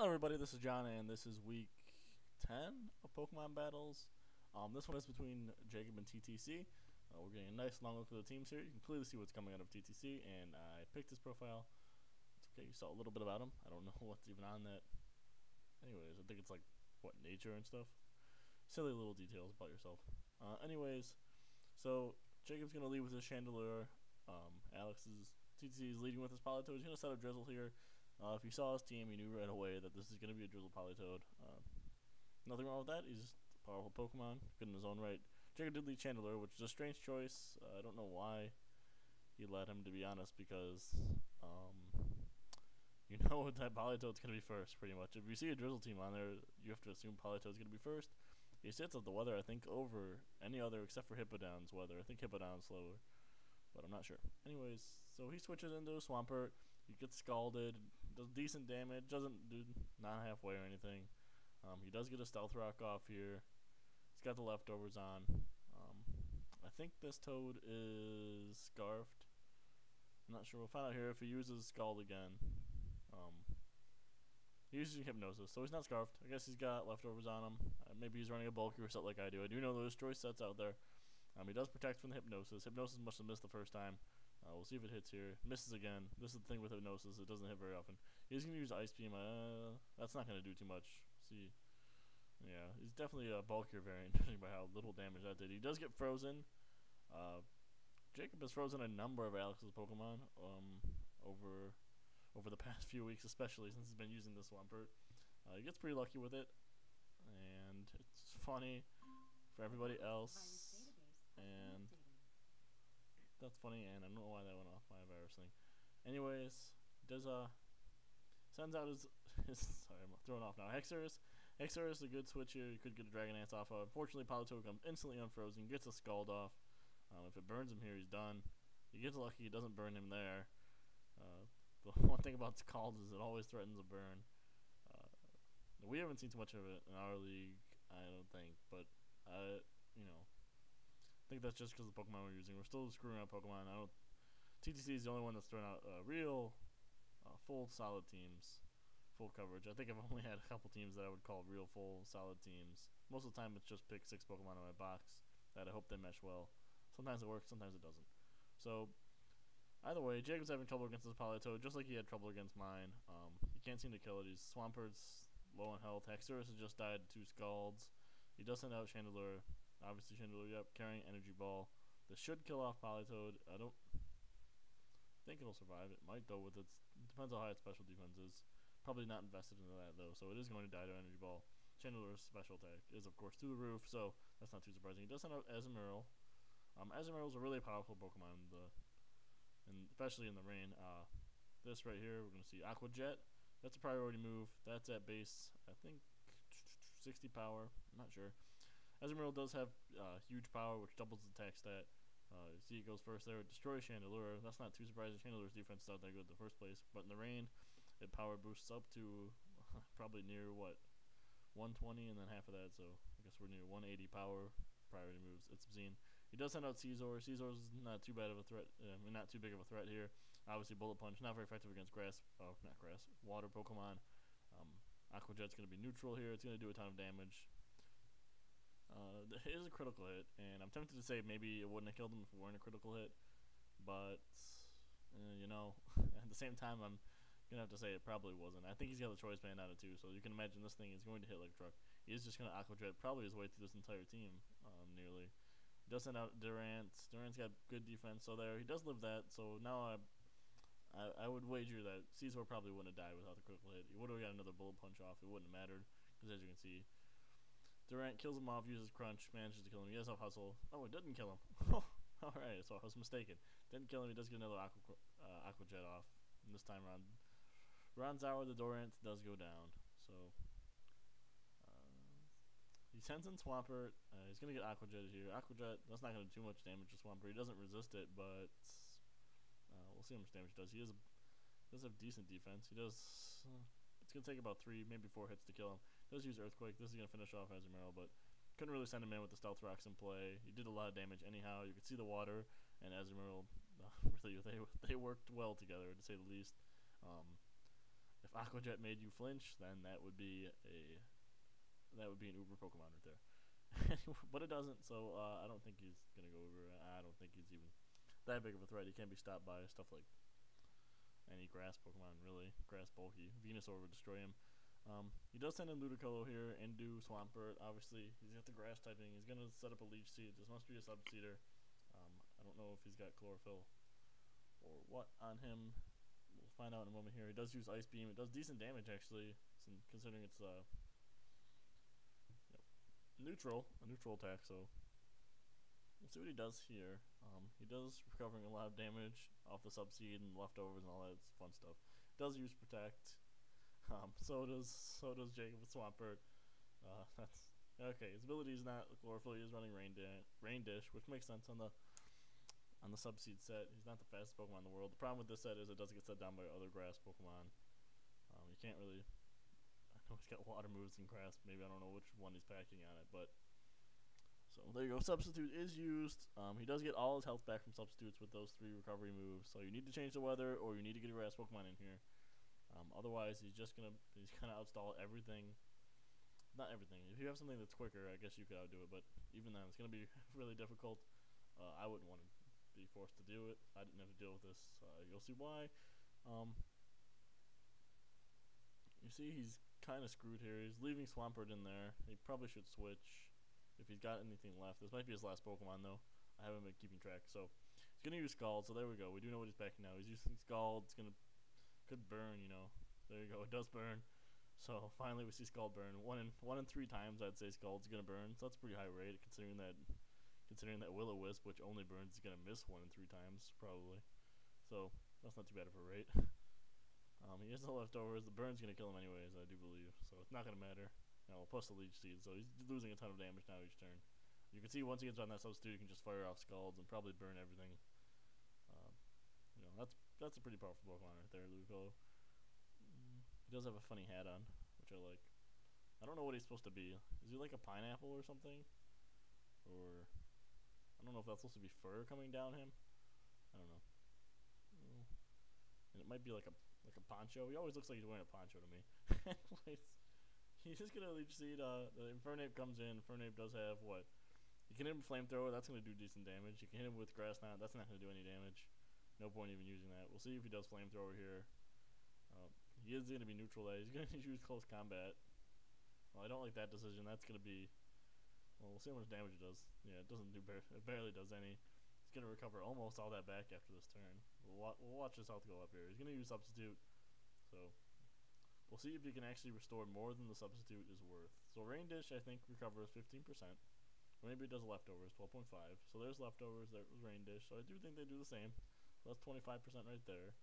Hello everybody, this is John and this is week 10 of Pokemon Battles. This one is between Jacob and TTC. We're getting a nice long look at the teams here. You can clearly see what's coming out of TTC, and I picked his profile. It's okay, you saw a little bit about him. I don't know what's even on that. Anyways, I think it's like, what, nature and stuff? Silly little details about yourself. Anyways, so Jacob's going to lead with his Chandelure. TTC is leading with his Politoed. He's going to set up Drizzle here. If you saw his team, you knew right away that this is going to be a Drizzle Politoed. Nothing wrong with that. He's just a powerful Pokemon, good in his own right. Jacob did lead Chandelure, which is a strange choice. I don't know why he led him, to be honest, because you know that Politoed's going to be first, pretty much. If you see a Drizzle team on there, you have to assume Politoed's going to be first. He sits up the weather, I think, over any other except for Hippowdon's weather. I think Hippowdon's slower, but I'm not sure. Anyways, so he switches into Swampert. He gets scalded, does decent damage, doesn't do not halfway or anything. He does get a Stealth Rock off here. He's got the leftovers on. I think this Toad is Scarfed. I'm not sure. We'll find out here if he uses Scald again. He uses Hypnosis, so he's not Scarfed. I guess he's got leftovers on him. Maybe he's running a bulky or something like I do. I do know there's choice sets out there. He does protect from the Hypnosis. Hypnosis must have missed the first time. We'll see if it hits here. Misses again. This is the thing with Hypnosis. It doesn't hit very often. He's going to use Ice Beam. That's not going to do too much. See, yeah, he's definitely a bulkier variant, judging by how little damage that did. He does get frozen. Jacob has frozen a number of Alex's Pokemon over the past few weeks, especially since he's been using this Swampert. He gets pretty lucky with it, and it's funny for everybody else. And that's funny, and I don't know why that went off my virus thing. Anyways, does sends out his sorry, I'm thrown off now. Hexerus is a good switch here. You could get a Dragonance off of. Unfortunately, Politoed comes instantly unfrozen, gets a Scald off. If it burns him here, he's done. He gets lucky; it doesn't burn him there. The one thing about Scald is it always threatens a burn. We haven't seen too much of it in our league, I don't think, but you know. I think that's just because of the Pokemon we're using. We're still screwing up Pokemon. TTC is the only one that's throwing out real, full solid teams, full coverage. I think I've only had a couple teams that I would call real full solid teams. Most of the time, it's just pick 6 Pokemon in my box that I hope they mesh well. Sometimes it works, sometimes it doesn't. So either way, Jacob's having trouble against this Politoed, just like he had trouble against mine. He can't seem to kill it. He's Swampert's low on health. Hexerus has just died to 2 Scalds. He does send out Chandelure. Obviously, Chandelure, yep, carrying Energy Ball. This should kill off Politoed. I don't think it'll survive. It might, though, with its... Depends on how its special defense is. Probably not invested into that, though, so it is going to die to Energy Ball. Chandelure's special attack is, of course, through the roof, so that's not too surprising. He does send out Azumarill. Azumarill's a really powerful Pokemon, especially in the rain. This right here, we're going to see Aqua Jet. That's a priority move. That's at base, I think, 60 power. I'm not sure. Azumarill does have huge power, which doubles the attack stat. See, it goes first there. It destroys Chandelure. That's not too surprising. Chandelure's defense is not that good in the first place. But in the rain, it power boosts up to probably near, 120, and then half of that. So I guess we're near 180 power priority moves. It's obscene. He does send out Scizor. Scizor's not too bad of a threat. Not too big of a threat here. Obviously, Bullet Punch, not very effective against water Pokemon. Aqua Jet's going to be neutral here. It's going to do a ton of damage. It is a critical hit, and I'm tempted to say maybe it wouldn't have killed him if it weren't a critical hit, but you know, at the same time, I'm gonna have to say it probably wasn't. I think he's got the choice band out of 2, so you can imagine this thing is going to hit like a truck. He is just gonna Aqua Jet probably his way through this entire team, nearly. He does send out Durant. Durant's got good defense, so there he does live that. So now I would wager that Scizor probably wouldn't have died without the critical hit. He would have got another Bullet Punch off. It wouldn't have mattered, because as you can see, Durant kills him off, uses Crunch, manages to kill him. He does have Hustle. Oh, it didn't kill him. Alright, so I was mistaken. Didn't kill him. He does get another Aqua Jet off. And this time around, Ronzauer, the Durant, does go down. So, he sends in Swampert. He's going to get Aqua Jet here. Aqua Jet, that's not going to do too much damage to Swampert. He doesn't resist it, but we'll see how much damage he does. He does have decent defense. He does... it's going to take about 3, maybe 4 hits to kill him. He does use Earthquake. This is going to finish off Azumarill, but couldn't really send him in with the Stealth Rocks in play. He did a lot of damage anyhow. You could see the water and Azumarill, really, they worked well together, to say the least. if Aqua Jet made you flinch, then that would be an Uber Pokemon right there. But it doesn't, so I don't think he's gonna go over. I don't think he's even that big of a threat. He can't be stopped by stuff like any grass Pokemon, really. Grass bulky. Venusaur would destroy him. He does send in Ludicolo here and do Swampert. Obviously, he's got the grass typing. He's gonna set up a Leech Seed. This must be a Subseeder. I don't know if he's got Chlorophyll or what on him. We'll find out in a moment here. He does use Ice Beam. It does decent damage actually, considering it's a neutral attack. So we'll see what he does here. He does recovering a lot of damage off the Subseed and leftovers and all that fun stuff. Does use Protect. So does Jacob with Swampert. That's okay. His ability is not Chlorophyll. He is running Rain Dish, which makes sense on the Subseed set. He's not the fastest Pokemon in the world. The problem with this set is it doesn't get set down by other grass Pokemon. You can't really. I know he's got water moves and grass. Maybe I don't know which one he's packing on it, but so there you go. Substitute is used. He does get all his health back from substitutes with those 3 recovery moves. So you need to change the weather, or you need to get a grass Pokemon in here. Otherwise, he's gonna outstall everything. Not everything. If you have something that's quicker, I guess you could outdo it. But even then, it's gonna be really difficult. I wouldn't want to be forced to do it. I didn't have to deal with this. You'll see why. You see, he's kind of screwed here. He's leaving Swampert in there. He probably should switch if he's got anything left. This might be his last Pokemon though. I haven't been keeping track. So he's gonna use Scald. So there we go. We do know what he's backing now. He's using Scald. It's could burn. There you go. It does burn. So finally we see Scald burn. One in 3 times I'd say Scald's gonna burn. So that's a pretty high rate considering that Will-O-Wisp, which only burns, is gonna miss 1 in 3 times probably. So that's not too bad of a rate. He has the leftovers. The burn's gonna kill him anyways, I do believe. So it's not gonna matter. Plus the Leech Seed, so he's losing a ton of damage now each turn. You can see once he gets on that substitute, you can just fire off Scalds and probably burn everything. That's a pretty powerful Pokemon right there, Ludicolo. He does have a funny hat on, which I like. I don't know what he's supposed to be. Is he like a pineapple or something? Or I don't know if that's supposed to be fur coming down him. I don't know. And it might be like a poncho. He always looks like he's wearing a poncho to me. He's just gonna Leech Seed. The Infernape comes in. Infernape does have what? You can hit him with Flamethrower. That's gonna do decent damage. You can hit him with Grass Knot. That's not gonna do any damage. No point even using that. We'll see if he does Flamethrower here. He is gonna be neutral. He's gonna use Close Combat. Well, I don't like that decision. That's gonna be. Well, we'll see how much damage it does. Yeah, it doesn't do. It barely does any. He's gonna recover almost all that back after this turn. We'll watch his health go up here. He's gonna use Substitute. So we'll see if he can actually restore more than the Substitute is worth. So Rain Dish, I think, recovers 15%. Or maybe it does leftovers, 12.5. So there's leftovers. There was Rain Dish. So I do think they do the same. So that's 25% right there.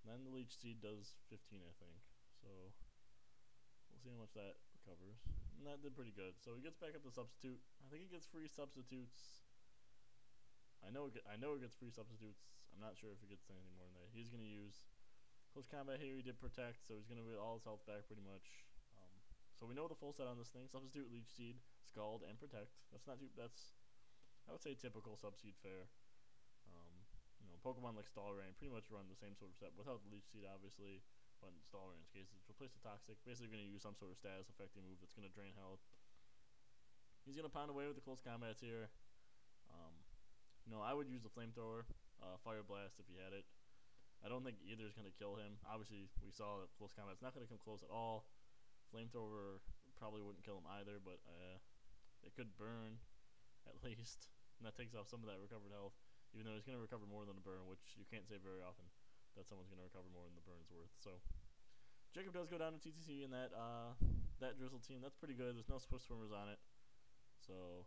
And then the Leech Seed does 15, I think. So we'll see how much that recovers. And that did pretty good. So he gets back up to Substitute. I think he gets free substitutes. I know it gets free substitutes. I'm not sure if he gets anything more than that. He's gonna use Close Combat here. He did Protect, so he's gonna get all his health back pretty much. So we know the full set on this thing: Substitute, Leech Seed, Scald, and Protect. That's not too. That's I would say typical Subseed fare. Pokemon like Stalrain pretty much run the same sort of set without the Leech Seed, obviously. But in Stalrain's case, it's replace the Toxic. Basically, going to use some sort of status affecting move that's going to drain health. He's going to pound away with the Close Combats here. I would use the Flamethrower, Fire Blast if he had it. I don't think either is going to kill him. Obviously, we saw that Close Combat's not going to come close at all. Flamethrower probably wouldn't kill him either, but it could burn at least. And that takes off some of that recovered health. Even though he's going to recover more than the burn, which you can't say very often, that someone's going to recover more than the burn's worth. So Jacob does go down to TTC in that Drizzle team. That's pretty good. There's no Swift Swimmers on it. So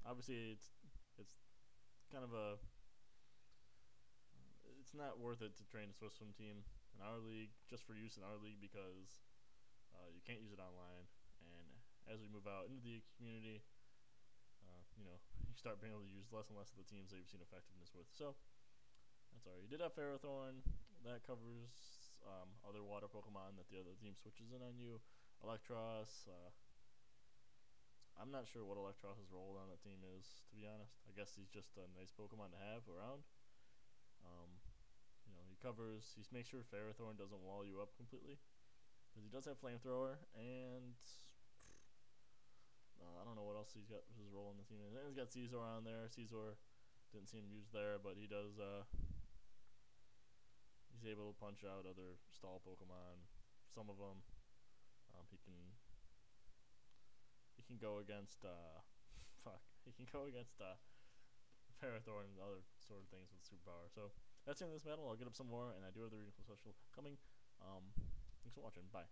obviously it's kind of it's not worth it to train a Swift Swim team in our league, just for use in our league, because you can't use it online. And as we move out into the community, you start being able to use less and less of the teams that you've seen effectiveness with. So that's alright. You did have Ferrothorn. That covers other water Pokemon that the other team switches in on you. Electros. I'm not sure what Electros' role on that team is, to be honest. I guess he's just a nice Pokemon to have around. He covers. He makes sure Ferrothorn doesn't wall you up completely, because he does have Flamethrower, and I don't know what else he's got his role in the team. He's got Caesar on there. Caesar didn't see him used there, but he does. He's able to punch out other stall Pokemon. Some of them, he can go against. Fuck. He can go against Ferrothorn and other sort of things with superpower. So that's the end of this battle. I'll get up some more, and I do have the regional special coming. Thanks for watching. Bye.